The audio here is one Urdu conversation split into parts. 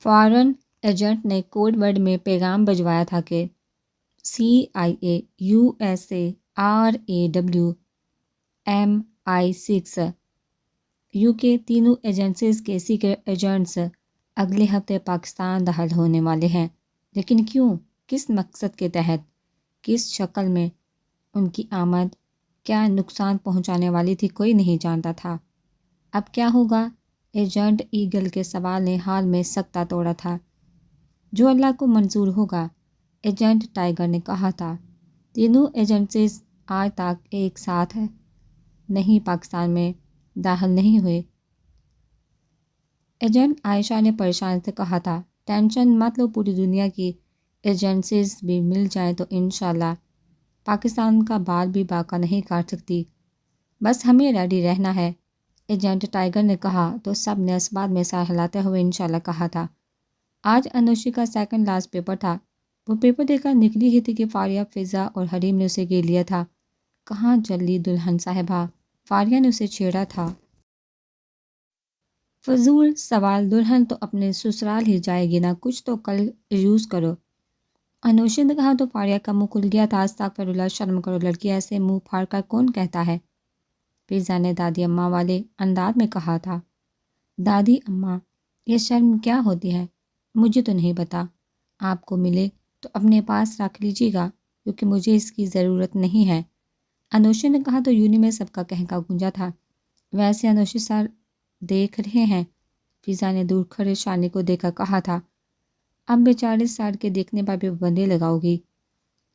فارن ایجنٹ نے کوڈ ورڈ میں پیغام بھجوایا تھا کہ CIA USA RAW MI6 UK تینوں ایجنسیز کے سیکرٹ ایجنٹس اگلے ہفتے پاکستان داخل ہونے والے ہیں، لیکن کیوں، کس مقصد کے تحت، کس شکل میں؟ ان کی آمد کیا نقصان پہنچانے والی تھی، کوئی نہیں جانتا تھا۔ اب کیا ہوگا؟ ایجنٹ ایگل کے سوال نے حال میں سکتہ توڑا تھا۔ جو اللہ کو منظور ہوگا، ایجنٹ ٹائیگر نے کہا تھا۔ تینوں ایجنسیز آج تک ایک ساتھ نہیں پاکستان میں داخل نہیں ہوئے۔ ایجنٹ عائشہ نے پریشانی سے کہا تھا، ٹینشن مت لو، پوری دنیا کی ایجنسیز بھی مل جائیں تو انشاءاللہ پاکستان کا بال بھی باقا نہیں کاٹ سکتی، بس ہمیں ریڈی رہنا ہے۔ ایجنٹ ٹائیگر نے کہا تو سب نے اسباب میں سر ہلاتے ہوئے انشاءاللہ کہا تھا۔ آج انوشی کا سیکنڈ لاسٹ پیپر تھا۔ وہ پیپر دے کر نکلی ہی تھی کہ فاریہ، فضا اور حریم نے اسے گھیر لیا تھا۔ کہاں چلی دلہن صاحبہ؟ فاریہ نے اسے چھیڑا تھا۔ فضول سوال، دلہن تو اپنے سسرال ہی جائے گی نا، کچھ تو کل یوز کرو۔ انوشی نے کہا تو فاریہ کا منہ کھل گیا تھا۔ استغفر اللہ، شرم کرو، لڑکی ایسے منہ پھاڑ کر کون کہتا ہے؟ فضا نے دادی اماں والے انداز میں کہا تھا۔ دادی اماں، یہ شرم کیا ہوتی ہے؟ مجھے تو نہیں پتا، آپ کو ملے تو اپنے پاس رکھ لیجیے گا، کیونکہ مجھے اس کی ضرورت نہیں ہے۔ انوشی نے کہا تو یونی میں سب کا کہکا گونجا تھا۔ ویسے انوشی سر دیکھ رہے ہیں؟ فضا نے دور کھڑے شانی کو دیکھ کر کہا تھا۔ اب بیچارے سر کے دیکھنے پر بھی بندے لگاؤ گی؟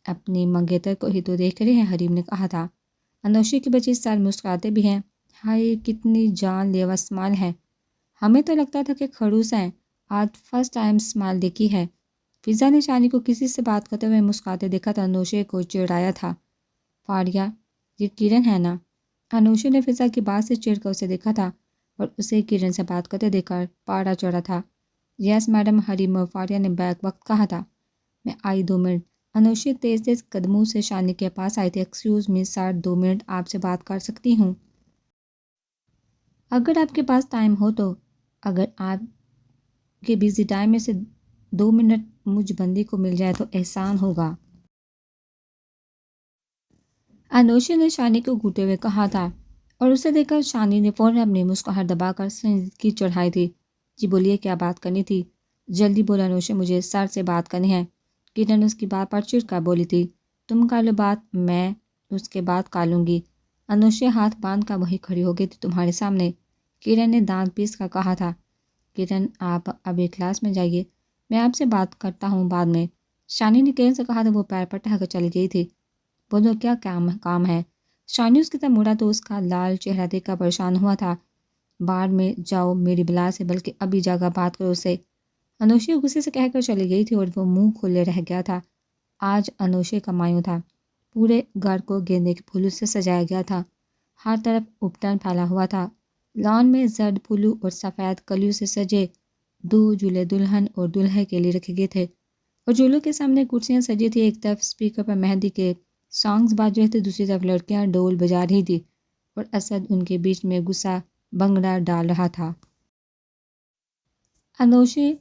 اپنی منگیتر کو ہی تو دیکھ رہے ہیں، حریم نے کہا تھا۔ انوشی کے بچے سر مسکراتے بھی ہیں۔ ہائے کتنی جان لیوا اسمائل ہے، ہمیں تو لگتا تھا کہ خڑوس ہیں، آج فرسٹ ٹائم اسمائل دیکھی ہے۔ فضا نے شانی کو کسی سے بات کرتے ہوئے مسکراتے دیکھا تھا، انوشی کو چڑھایا تھا۔ فاریہ، یہ کرن ہے نا؟ انوشی نے فضا کی بات سے چڑھ کر اسے دیکھا تھا اور اسے کرن سے بات کرتے دیکھ کر پاڑا چڑھا تھا۔ یس میڈم، حریم اور فاریہ نے بیک وقت کہا تھا۔ میں آئی 2 منٹ۔ انوشی تیز تیز قدموں سے شانی کے پاس آئی تھی۔ ایکسکیوز می سر، 2 منٹ آپ سے بات کر سکتی ہوں؟ اگر آپ کے پاس ٹائم ہو تو، اگر آپ کے بیزی ٹائم میں سے 2 منٹ مجھ بندی کو مل جائے تو احسان ہوگا۔ انوشی نے شانی کو گھورتے ہوئے کہا تھا، اور اسے دیکھ کر شانی نے فوراً اپنی مسکراہٹ دبا کر سنجیدگی چڑھائی تھی۔ جی بولیے، کیا بات کرنی تھی؟ جلدی بولا انوشی، مجھے سر سے بات کرنی ہے۔ کرن اس کی بات پر چڑھ کر بولی تھی۔ تم کر لو بات، میں اس کے بعد کر لوں گی۔ انوشی ہاتھ باندھ کر وہیں کھڑی ہو گئی تھی، تمہارے سامنے۔ کرن نے دانت پیس کر کہا تھا۔ کرن، آپ ابھی کلاس میں جائیے، میں آپ سے بات کرتا ہوں بعد میں۔ شانی نے کرن سے کہا تھا، وہ پیر پر ٹہل کر چلی گئی تھی۔ بولو کیا کام ہے؟ شانی اس کی طرف مڑا تو اس کا لال چہرہ دیکھ کر پریشان ہوا تھا۔ بعد میں جاؤ میری بلا سے، بلکہ ابھی جگہ بات کرو اسے۔ انوشی غصے سے کہہ کر چلی گئی تھی اور وہ منہ کھولے رہ گیا تھا۔ آج انوشی کا مایوں تھا۔ پورے گھر کو گیندے کے پھولوں سے سجایا گیا تھا۔ ہر طرف اپٹن پھیلا ہوا تھا۔ لان میں زرد پھولوں اور سفید کلیوں سے سجے 2 جھولے دلہن اور دولہے کے لیے رکھے گئے تھے، اور جھولوں کے سامنے کرسیاں سجی تھی۔ ایک طرف اسپیکر پر مہندی کے سانگز باز رہے تھے، دوسری طرف لڑکیاں ڈول بجا رہی تھی اور اسد ان کے بیچ میں غصہ بنگڑا ڈال رہا تھا۔ انوشی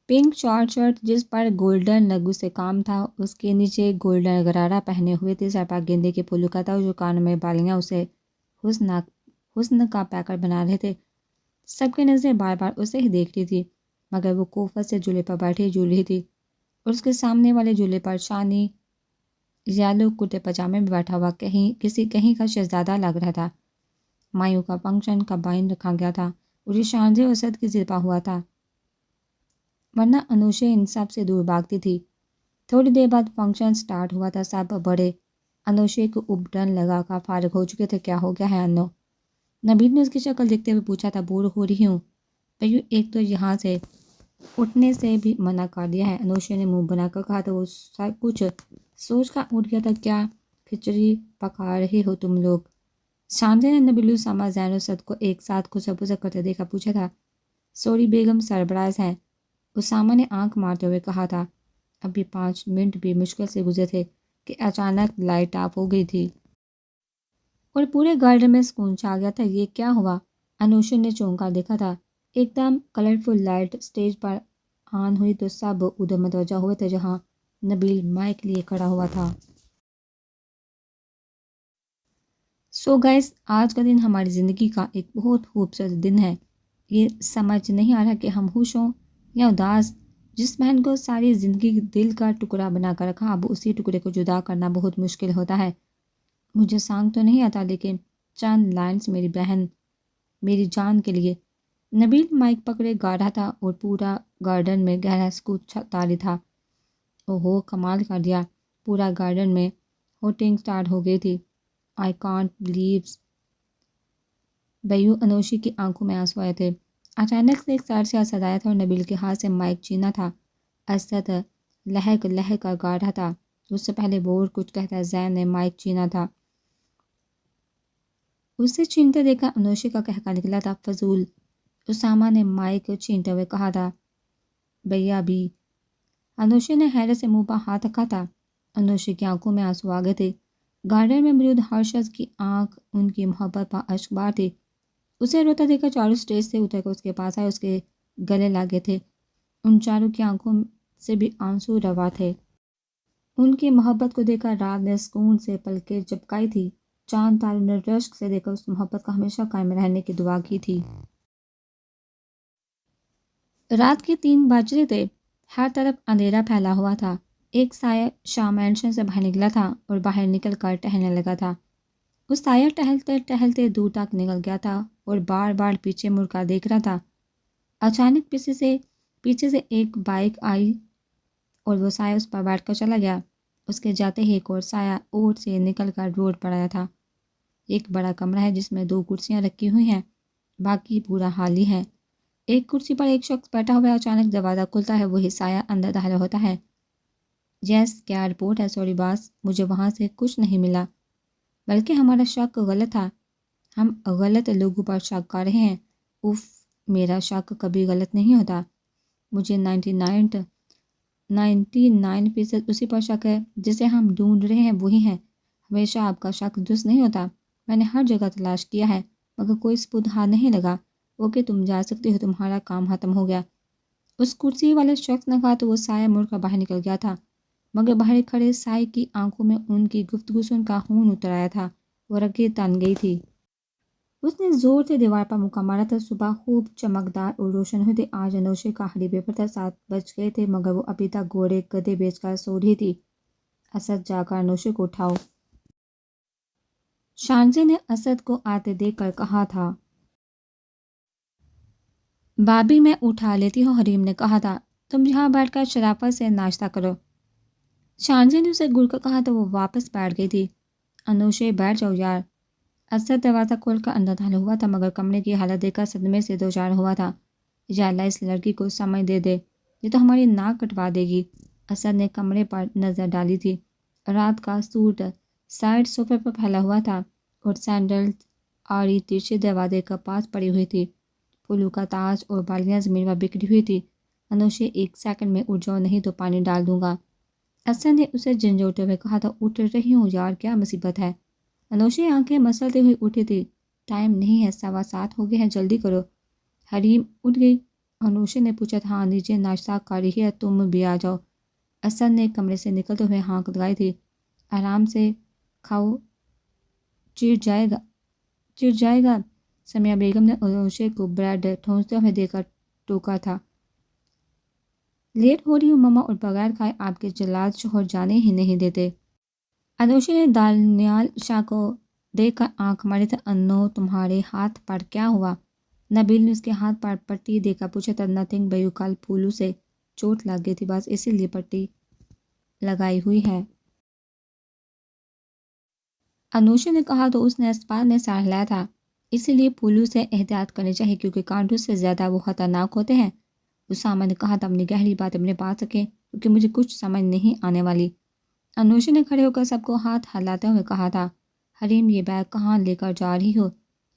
پنک شارٹ شرٹ جس پر گولڈن لگو سے کام تھا، اس کے نیچے گولڈن غرارہ پہنے ہوئے تھے، سر پر گیندے کے پھولوں کا تھا، جو کانوں میں بالیاں اسے حسن کا پیکر بنا رہے تھے۔ سب کی نظریں بار بار اسے ہی دیکھ رہی تھی، مگر وہ کوفت سے جھولے پر بیٹھی جھول رہی تھی، اور اس کے سامنے والے جھولے پر شانی یالو کرتے پجامے میں بیٹھا ہوا کہیں کا شہزادہ لگ رہا تھا۔ مایوں کا فنکشن کا بائن رکھا گیا تھا اور یہ شانزے اور اسد کی ضد پا ہوا تھا، ورنہ انوشی ان سب سے دور بھاگتی تھی۔ تھوڑی دیر بعد فنکشن سٹارٹ ہوا تھا۔ سب بڑے انوشی کو ابٹن لگا کر فارغ ہو چکے تھے۔ کیا ہو گیا ہے انو؟ نبیل نے اس کی شکل دیکھتے ہوئے پوچھا تھا۔ بور ہو رہی ہوں پیو، ایک تو یہاں سے اٹھنے سے بھی منع کر دیا ہے۔ انوشی نے منہ بنا کر کہا تھا۔ وہ سب کچھ سوچ کر اٹھ گیا تھا۔ کیا کھچڑی پکا رہے ہو تم لوگ؟ شانزے نے نبیل سما زین و سد کو ایک ساتھ کھسر پسر کرتے دیکھا پوچھا تھا۔ سوری بیگم سربراز ہیں، اسامہ نے آنکھ مارتے ہوئے کہا تھا۔ ابھی 5 منٹ بھی مشکل سے گزرے تھے کہ اچانک لائٹ آف ہو گئی تھی اور پورے گارڈن میں سکون چھا گیا تھا۔ یہ کیا ہوا؟ انوشی نے چونک کر دیکھا تھا۔ ایک دم کلرفل لائٹ اسٹیج پر آن ہوئی تو سب ادھر متوجہ ہوئے تھے جہاں نبیل مائک لیے کھڑا ہوا تھا۔ سو گائز، آج کا دن ہماری زندگی کا ایک بہت خوبصورت دن ہے۔ یہ سمجھ نہیں آ رہا کہ ہم خوش ہوں یا اداس۔ جس بہن کو ساری زندگی دل کا ٹکڑا بنا کر رکھا، اب اسی ٹکڑے کو جدا کرنا بہت مشکل ہوتا ہے۔ مجھے سانگ تو نہیں آتا، لیکن چند لائنز میری بہن میری جان کے لیے۔ نبیل مائک پکڑے گا رہا تھا اور پورا گارڈن میں گہرا سکوت طاری تھا۔ اوہو، کمال کر دیا! پورا گارڈن میں ہوٹنگ سٹارٹ ہو گئی تھی۔ I can't believes. بیو انوشی کی آنکھوں میں آنسو آئے تھے۔ اچانک سے ایک سر سے اسد آیا تھا اور نبیل کے ہاتھ سے مائک چھینا تھا۔ اسد لہک لہک کر گا رہا تھا۔ اس سے پہلے وہ اور کچھ کہتا زین نے مائک چھینا تھا۔ اسے چھینتے دیکھ کر انوشی کا کہکا نکلا تھا، فضول! اسامہ نے مائک چھینتے ہوئے کہا تھا۔ بھیا بھی۔ انوشی نے حیرت سے منہ پر ہاتھ رکھا تھا۔ انوشی کی آنکھوں میں آنسو آ گئے تھے۔ گارڈن میں موجود ہر شخص کی آنکھ ان کی محبت پر اشک بار تھی۔ اسے روتا دیکھ کر چاروں اسٹیج سے اتر کر اس کے پاس آئے، اس کے گلے لگے تھے۔ ان چاروں کی آنکھوں سے بھی آنسو روا تھے۔ ان کی محبت کو دیکھ کر رات نے سکون سے پلکیں جھپکائی تھی۔ چاند تاروں نے رشک سے دیکھ کر اس محبت کا ہمیشہ قائم رہنے کی دعا کی تھی۔ رات کے 3 بج رہے تھے۔ ہر طرف اندھیرا پھیلا ہوا تھا۔ ایک سایہ شاہ مینشن سے باہر نکلا تھا اور باہر نکل کر ٹہلنے لگا تھا۔ اس سایہ ٹہلتے ٹہلتے دور تک نکل گیا تھا اور بار بار پیچھے مڑ کر دیکھ رہا تھا۔ اچانک پیچھے سے ایک بائک آئی اور وہ سایہ اس پر بیٹھ کر چلا گیا۔ اس کے جاتے ہی ایک اور سایہ اوٹ سے نکل کر روڈ پر آیا تھا۔ ایک بڑا کمرہ ہے جس میں 2 کرسیاں رکھی ہوئی ہیں، باقی پورا خالی ہے۔ ایک کرسی پر ایک شخص بیٹھا ہوا ہے۔ اچانک دروازہ کھلتا ہے، وہی سایہ اندر داخل ہوتا ہے۔ یس، کیا رپورٹ ہے؟ سوری باس، مجھے وہاں سے کچھ نہیں ملا، بلکہ ہمارا شک غلط تھا۔ ہم غلط لوگوں پر شک کر رہے ہیں۔ اف، میرا شک کبھی غلط نہیں ہوتا۔ مجھے 99% اسی پر شک ہے جسے ہم ڈھونڈ رہے ہیں، وہی ہے۔ ہمیشہ آپ کا شک درست نہیں ہوتا۔ میں نے ہر جگہ تلاش کیا ہے مگر کوئی ثبوت ہاتھ نہیں لگا۔ اوکے، تم جا سکتی ہو، تمہارا کام ختم ہو گیا۔ اس کرسی والے شخص نے کہا تو وہ سایہ مڑ کر باہر نکل گیا تھا، مگر باہر کھڑے سائے کی آنکھوں میں ان کی گفتگو سن کا خون اتر آیا تھا۔ وہ رگیں تن گئی تھی۔ اس نے زور سے دیوار پر مکہ مارا تھا۔ صبح خوب چمکدار اور روشن ہوئی تھی۔ آج انوشی کا آخری پیپر تھا۔ 7 بج گئے تھے مگر وہ ابھی تک گھوڑے گدھے بیچ کر سو رہی تھی۔ اسد، جا کر انوشی کو اٹھاؤ، شانزی نے اسد کو آتے دیکھ کر کہا تھا۔ بابی، میں اٹھا لیتی ہوں، حریم نے کہا تھا۔ تم یہاں بیٹھ کر شرافت سے ناشتہ کرو، شانزی نے اسے گڑ کر کہا تو وہ واپس بیٹھ گئی تھی۔ انوشی، بیٹھ جاؤ یار۔ اسد دروازہ کھول کر اندر داخل ہوا تھا مگر کمرے کی حالت دیکھ کر صدمے سے دوچار ہوا تھا۔ یا اللہ، اس لڑکی کو سمجھ دے، یہ تو ہماری ناک کٹوا دے گی۔ اسد نے کمرے پر نظر ڈالی تھی۔ رات کا سوٹ سائڈ صوفے پر پھیلا ہوا تھا اور سینڈل آڑی ترچھے دروازے کے پاس پڑی ہوئی تھی۔ پھولوں کا تاج اور بالیاں زمین پر بکھری ہوئی تھی۔ انوشی، 1 سیکنڈ میں اٹھ جاؤ، نہیں تو پانی ڈال دوں گا، اسد نے اسے جھنجھوڑتے ہوئے کہا تھا۔ اٹھ رہی ہوں یار، کیا مصیبت ہے؟ انوشی آنکھیں مسلتے ہوئی اٹھی تھی۔ ٹائم نہیں ہے، 7:15 ہو گئے ہیں، جلدی کرو۔ حریم اٹھ گئی؟ انوشی نے پوچھا تھا۔ ہاں، نیچے ناشتہ کر رہی ہے، تم بھی آ جاؤ، اسد نے کمرے سے نکلتے ہوئے ہانک لگائی تھی۔ آرام سے کھاؤ، چڑ جائے گا، سمیہ بیگم نے انوشی کو بریڈ ٹھونستے ہوئے دیکھ کر ٹوکا تھا۔ لیٹ ہو رہی ہوں مما، اور بغیر کھائے آپ کے جلاد شوہر جانے ہی نہیں دیتے۔ انوشی نے دانیال شاہ کو دیکھ کر آنکھ ماری تھی۔ انو، تمہارے ہاتھ پر کیا ہوا؟ نبیل نے اس کے ہاتھ پر پٹی دے کر پوچھا تھا۔ نتھنگ بیو، کل پھولو سے چوٹ لگ گئی تھی، بس اسی لیے پٹی لگائی ہوئی ہے، انوشی نے کہا تو اس نے اسپتال میں سر ہلایا تھا۔ اسی لیے پھولو سے احتیاط کرنی چاہیے کیونکہ کانٹوں سے زیادہ وہ خطرناک ہوتے ہیں، اسامہ نے کہا تھا۔ اپنی گہری بات اپنے پاس رکھیں کیونکہ مجھے کچھ سمجھ نہیں آنے والی، انوشی نے کھڑے ہو کر سب کو ہاتھ ہلاتے ہوئے کہا تھا۔ حریم، یہ بیگ کہاں لے کر جا رہی ہو؟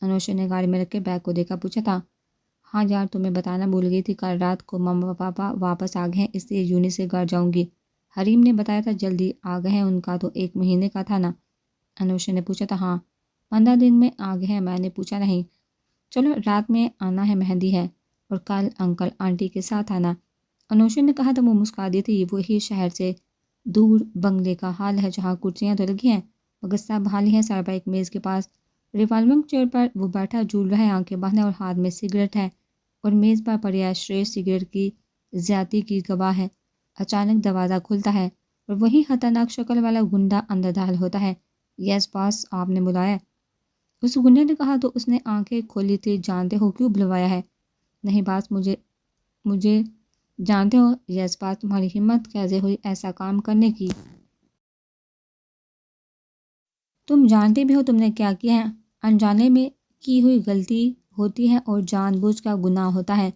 انوشی نے گاڑی میں رکھ کے بیگ کو دیکھا پوچھا تھا۔ ہاں یار، تمہیں بتانا بھول گئی تھی، کل رات کو مما پاپا واپس آ گئے ہیں، اس لیے یونی سے گھر جاؤں گی۔ حریم نے بتایا تھا جلدی آ گئے ہیں، ان کا تو 1 مہینے کا تھا نا؟ انوشی نے پوچھا تھا۔ ہاں، 15 دن میں آ گئے ہیں، میں نے پوچھا نہیں۔ چلو، رات میں آنا ہے، مہندی ہے، اور کل انکل آنٹی کے ساتھ آنا۔ انوشا نے کہا تو وہ مسکرا دی تھی۔ وہی شہر سے دور بنگلے کا حال ہے جہاں کرسیاں تو لگی ہیں مگر سب خالی ہیں۔ سر پر ایک میز کے پاس ریوالونگ چیئر پر وہ بیٹھا جھول رہا ہے، آنکھیں بند ہیں اور ہاتھ میں سگریٹ ہے اور میز پر پڑی ایشٹرے سگریٹ کی زیادتی کی گواہ ہے۔ اچانک دروازہ کھلتا ہے اور وہی خطرناک شکل والا گنڈا اندر داخل ہوتا ہے۔ یس باس، آپ نے بلایا؟ اس گنڈے نے کہا تو اس نے آنکھیں کھولی تھی۔ جانتے ہو کیوں بلوایا ہے؟ نہیں باس، مجھے جانتے ہو؟ یس باس، تمہاری ہمت کیسے ہوئی ایسا کام کرنے کی؟ تم جانتے بھی ہو تم نے کیا کیا ہے؟ انجانے میں کی ہوئی غلطی ہوتی ہے اور جان بوجھ کا گناہ ہوتا ہے۔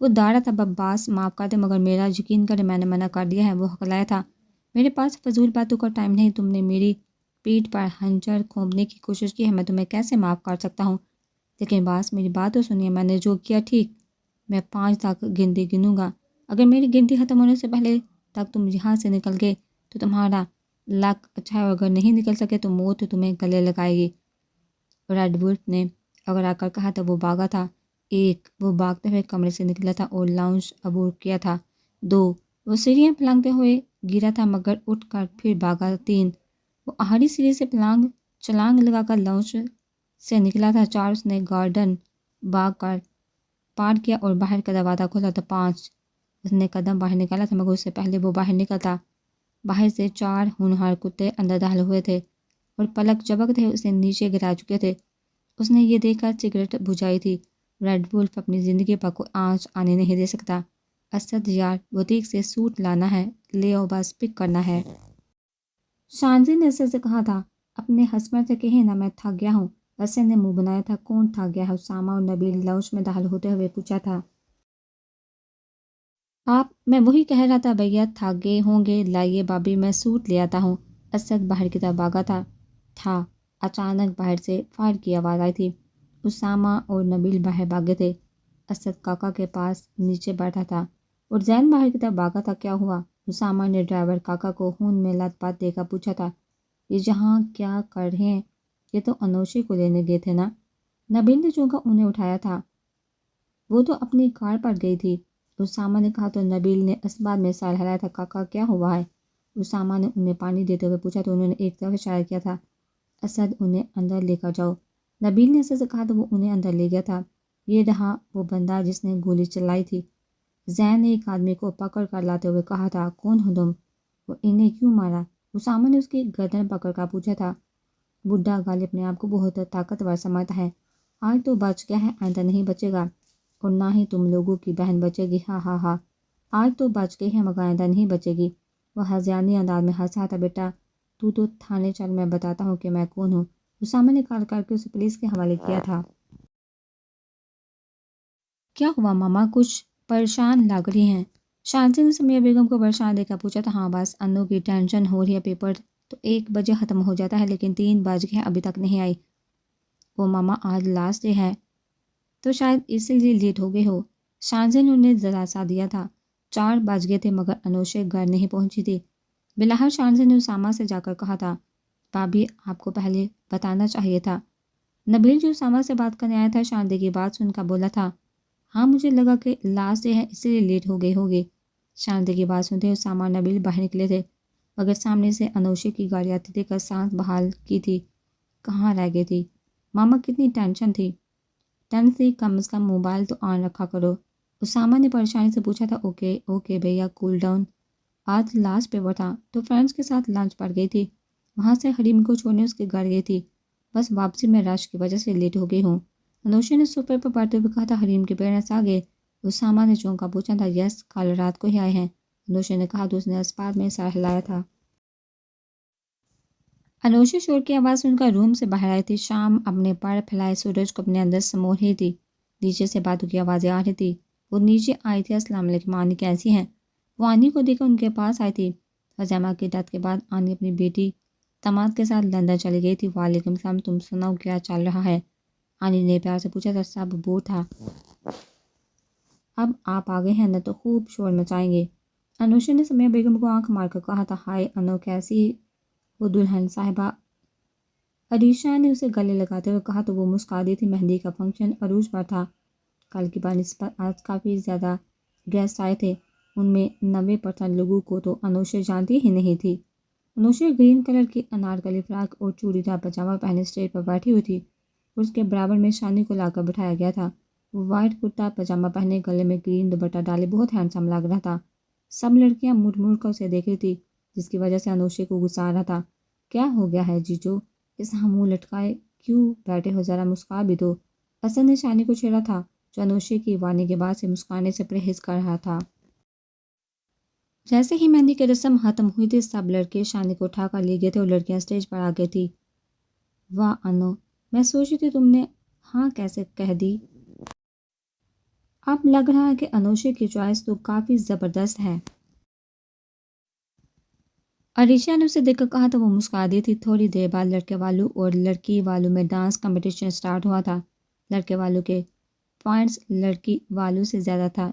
وہ داڑھا تھا عباس، معاف کر دے مگر میرا یقین کرے میں نے منع کر دیا ہے۔ وہ ہکلایا تھا۔ میرے پاس فضول باتوں کا ٹائم نہیں۔ تم نے میری پیٹھ پر ہنچر کھونپنے کی کوشش کی ہے، میں تمہیں کیسے معاف کر سکتا ہوں؟ لیکن باس میری بات تو سنیے، میں نے جو کیا ٹھیک، میں 5 تک گنوں گا۔ اگر میری گنتی ختم ہونے سے پہلے تک تم یہاں سے نکل گئے تو تمہارا لک اچھا ہے، اور اگر نہیں نکل سکے تو موت تمہیں گلے لگائے گی۔ ریڈ ولف نے اگر آ کر کہا تو وہ بھاگا تھا۔ 1، وہ بھاگتے ہوئے کمرے سے نکلا تھا اور لاؤنج عبور کیا تھا۔ 2، وہ سیڑھیاں پھلانگتے ہوئے گرا تھا مگر اٹھ کر پھر بھاگا۔ 3، وہ آخری سیڑھی سے چھلانگ لگا کر لاؤنج سے نکلا تھا۔ 4، اس نے گارڈن بھاگ کر پار کیا اور باہر کا دروازہ کھولا تھا۔ 5، اس نے قدم باہر نکالا تھا مگر اس سے پہلے وہ باہر نکلتا باہر سے 4 ہونہار کتے اندر داخل ہوئے تھے اور پلک جھپکتے اسے نیچے گرا چکے تھے۔ اس نے یہ دیکھ کر سگریٹ بجھائی تھی۔ ریڈ ولف اپنی زندگی پر کوئی آنچ آنے نہیں دے سکتا۔ اسد یار، بوتیک سے سوٹ لانا ہے، لے آؤ، بس پک کرنا ہے۔ شانزی نے اسد سے کہا تھا۔ اپنے ہسبینڈ سے کہے نا میں تھک گیا ہوں۔ اسد نے منہ بنایا تھا۔ کون تھک گیا ہے؟ اسامہ اور نبیل لاؤنج میں داخل ہوتے ہوئے پوچھا تھا۔ میں وہی کہہ رہا تھا بھیا، تھک گئے ہوں گے، لائیے بابی میں سوٹ لے آتا ہوں۔ اسد باہر کی طرف بھاگا تھا۔ اچانک باہر سے فائر کی آواز آئی تھی۔ اسامہ اور نبیل باہر بھاگے تھے۔ اسد کاکا کے پاس نیچے بیٹھا تھا اور زین باہر کی طرف بھاگا تھا۔ کیا ہوا؟ اسامہ نے ڈرائیور کاکا کو خون میں لت پت دے کر پوچھا تھا۔ یہ جہاں کیا کر رہے ہیں؟ یہ تو انوشے کو لینے گئے تھے نا؟ نبیل نے چونکا انہیں اٹھایا تھا۔ وہ تو اپنی کار پر گئی تھی، اسامہ نے کہا تو نبیل نے اس بات میں سر ہلایا تھا۔ کاکا کیا ہوا ہے؟ اسامہ نے انہیں پانی دیتے ہوئے پوچھا تو انہوں نے ایک طرف اشارہ کیا تھا۔ اسد، انہیں اندر لے کر جاؤ۔ نبیل نے اسد سے کہا تو وہ انہیں اندر لے گیا تھا۔ یہ رہا وہ بندہ جس نے گولی چلائی تھی، زین نے ایک آدمی کو پکڑ کر لاتے ہوئے کہا تھا۔ کون ہو تم؟ وہ انہیں کیوں مارا؟ اسامہ نے اس کی گردن پکڑ کر پوچھا تھا۔ بڈھا غالب اپنے آپ کو بہت طاقتور سمجھتا ہے۔ آج تو بچ گیا ہے، آئندہ نہیں بچے گا، اور نہ ہی تم لوگوں کی بہن بچے گی۔ ہاں ہاں ہاں، آج تو بچ گئی ہے مگر آئندہ نہیں بچے گی۔ وہ ہذیانی انداز میں ہنسا تھا۔ بیٹا تو تھانے چل، میں بتاتا ہوں کہ میں کون ہوں۔ اسامہ نے کال کر کے اسے پولیس کے حوالے کیا تھا۔ کیا ہوا ماما، کچھ پریشان لگ رہی ہیں؟ شانزی نے سمیہ بیگم کو پریشان دیکھ کر پوچھا تھا۔ ہاں بس انو کی ٹینشن ہو رہی ہے، پیپر تو 1 بجے ختم ہو جاتا ہے لیکن 3 بج گئے ہیں ابھی تک نہیں آئی۔ وہ ماما آج لاسٹ ڈے ہے تو شاید اسی لیے لیٹ ہو گئے ہو۔ شانزی نے انہیں ذرا سا دیا تھا۔ 4 بج گئے تھے مگر انوشے گھر نہیں پہنچی تھی۔ بلاہر شانزی نے اسامہ سے جا کر کہا تھا، بھابھی آپ کو پہلے بتانا چاہیے تھا۔ نبیل جو اسامہ سے بات کرنے آیا تھا شانزی کی بات سن کر بولا تھا، ہاں مجھے لگا کہ لاسٹ ڈے ہے اسی لیے لیٹ ہو گئی ہوگی۔ شانزی کی بات سنتے اسامہ اور نبیل باہر نکلے تھے مگر سامنے سے انوشے کی گاڑی آتی دیکھ کر سانس بحال کی تھی۔ کہاں رہ گئی تھی ماما؟ کتنی ٹینشن تھی؟ کم از کم موبائل تو آن رکھا کرو۔ اسامہ نے پریشانی سے پوچھا تھا۔ اوکے بھیا، کول ڈاؤن۔ آج لاسٹ پیپر تھا تو فرینڈس کے ساتھ لنچ پر گئی تھی، وہاں سے حریم کو چھوڑنے اس کے گھر گئی تھی، بس واپسی میں رش کی وجہ سے لیٹ ہو گئی ہوں۔ انوشے نے صفحے پر پڑھتے ہوئے کہا تھا۔ حریم کے پیرنٹس آ گئے؟ اسامہ نے چونکا پوچھا تھا۔ یس، کل رات کو ہی آئے ہیں، انوشے نے کہا تو اس نے اس بات میں سر ہلایا تھا۔ انوشے شور کی آواز سن کر روم سے باہر آئی تھی۔ شام اپنے پر پھیلائے سورج کو اپنے اندر سمو رہی تھی۔ نیچے سے باتوں کی آوازیں آ رہی تھی۔ وہ نیچے آئی تھی۔ السلام علیکم آنی، کیسی ہیں؟ وہ آنی کو دیکھ کر ان کے پاس آئی تھی۔ فاطمہ کی ڈیتھ کے بعد آنی اپنی بیٹی تماد کے ساتھ لندن چلی گئی تھی۔ وعلیکم السلام، تم سناؤ کیا چل رہا ہے؟ آنی نے پیار سے پوچھا تھا۔ سب بور تھا، اب آپ آ گئے ہیں نہ تو خوب شور مچائیں گے۔ انوشے نے سمیہ بیگم کو آنکھ مار کر کہا تھا۔ ہائے انو، کیسی وہ دلہن صاحبہ؟ عریشہ نے اسے گلے لگاتے ہوئے کہا تو وہ مسکرا دی تھی۔ مہندی کا فنکشن عروج پر تھا، کل کی بنسبت آج کافی زیادہ گیسٹ آئے تھے۔ ان میں 90% لوگوں کو تو انوشے جانتی ہی نہیں تھی۔ انوشے گرین کلر کی انارکلی فراک اور چوڑی دار پاجامہ پہنے اسٹیج پر بیٹھی ہوئی تھی اور اس کے برابر میں شانی کو لا کر بٹھایا گیا تھا۔ وہ وائٹ کرتا پاجامہ پہنے گلے میں گرین دوپٹہ ڈالے بہت ہینڈسم لگ رہا تھا۔ سب لڑکیاں مڑ مڑ کر اسے دیکھ رہی تھی، جس کی وجہ سے انوشے کو غصہ آ رہا تھا۔ کیا ہو گیا ہے جیجو؟ اس منہ لٹکائے کیوں بیٹھے ہو؟ ذرا مسکرا بھی دو۔ حسن نے شانی کو چھیڑا تھا، جو انوشے کی وارننگ کے بعد سے مسکرانے سے پرہیز کر رہا تھا۔ جیسے ہی مہندی کی رسم ختم ہوئی تھی، سب لڑکے شانی کو اٹھا کر لے گئے تھے اور لڑکیاں اسٹیج پر آ گئی تھی۔ واہ انو، میں سوچ رہی تھی تم نے ہاں کیسے کہہ دی؟ اب لگ رہا ہے کہ انوشے کی چوائس تو کافی زبردست ہے۔ عریشہ نے اسے دیکھ کر کہا تو وہ مسکرا دی تھی۔ تھوڑی دیر بعد لڑکے والوں اور لڑکی والوں میں ڈانس کمپٹیشن سٹارٹ ہوا تھا۔ لڑکے والوں کے پوائنٹس لڑکی والوں سے زیادہ تھا۔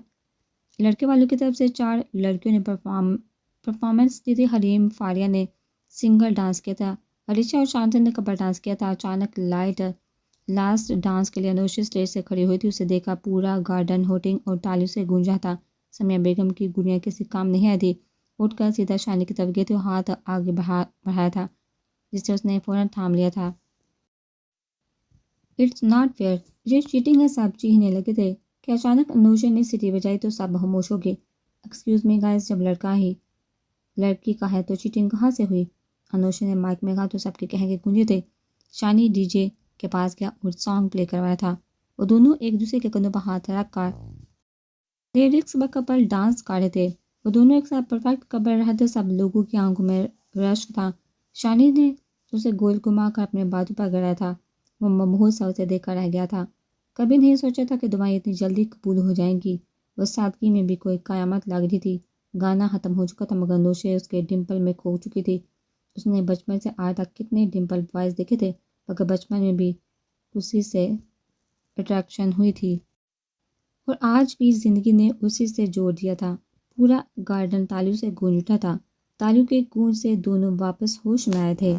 لڑکے والوں کی طرف سے 4 لڑکیوں نے پرفارمنس دی تھی۔ حریم فاریہ نے سنگل ڈانس کیا تھا۔ عریشہ اور شانتن نے کپل ڈانس کیا تھا۔ اچانک لاسٹ ڈانس کے لیے انوشے اسٹیج سے کھڑی ہوئی تھی۔ اسے دیکھا پورا گارڈن ہوٹنگ اور تالیوں سے گونجا تھا۔ سمیہ بیگم کی گڑیا کسی کام نہیں آئی تھی۔ اٹھ کر سیدھا شانی کی طرف گئی تھی اور ہاتھ آگے بڑھایا تھا، جسے اس نے فوراً تھام لیا تھا۔ اٹس ناٹ فیئر، یہ چیٹنگ ہے۔ سب چیخنے لگے تھے کہ اچانک انوشے نے سیٹی بجائی تو سب خاموش ہو گئے۔ ایکسکیوز می گائز، جب لڑکا ہی لڑکی کا ہے تو چیٹنگ کہاں سے ہوئی؟ انوشے نے مائک میں کہا تو سب کے کہنے گونجے تھے۔ شانی ڈی جے کے پاس گیا اور سانگ پلے کروایا تھا۔ وہ دونوں ایک دوسرے کے کندھوں پر ہاتھ رکھ کر لیرکس پر کپل ڈانس کر رہے تھے۔ وہ دونوں ایک ساتھ پرفیکٹ کپل رہے تھے۔ سب لوگوں کی آنکھوں میں رشک تھا۔ شانی نے اسے گول گھما کر اپنے بازو پر گرایا تھا۔ وہ مبہوت سا اسے دیکھ کر رہ گیا تھا۔ کبھی نہیں سوچا تھا کہ دعائیں اتنی جلدی قبول ہو جائیں گی۔ وہ سادگی میں بھی کوئی قیامت لگ رہی تھی۔ گانا ختم ہو چکا تھا مگر انوشے اس کے ڈمپل میں کھو چکی تھی۔ اس نے بچپن سے آج تک کتنے ڈمپل بوائز دیکھے تھے، مگر بچپن میں بھی اسی سے اٹریکشن ہوئی تھی اور آج بھی زندگی نے اسی سے جوڑ دیا تھا۔ پورا گارڈن تالیوں سے گونج اٹھا تھا۔ تالیوں کے گونج سے دونوں واپس ہوش میں آئے تھے۔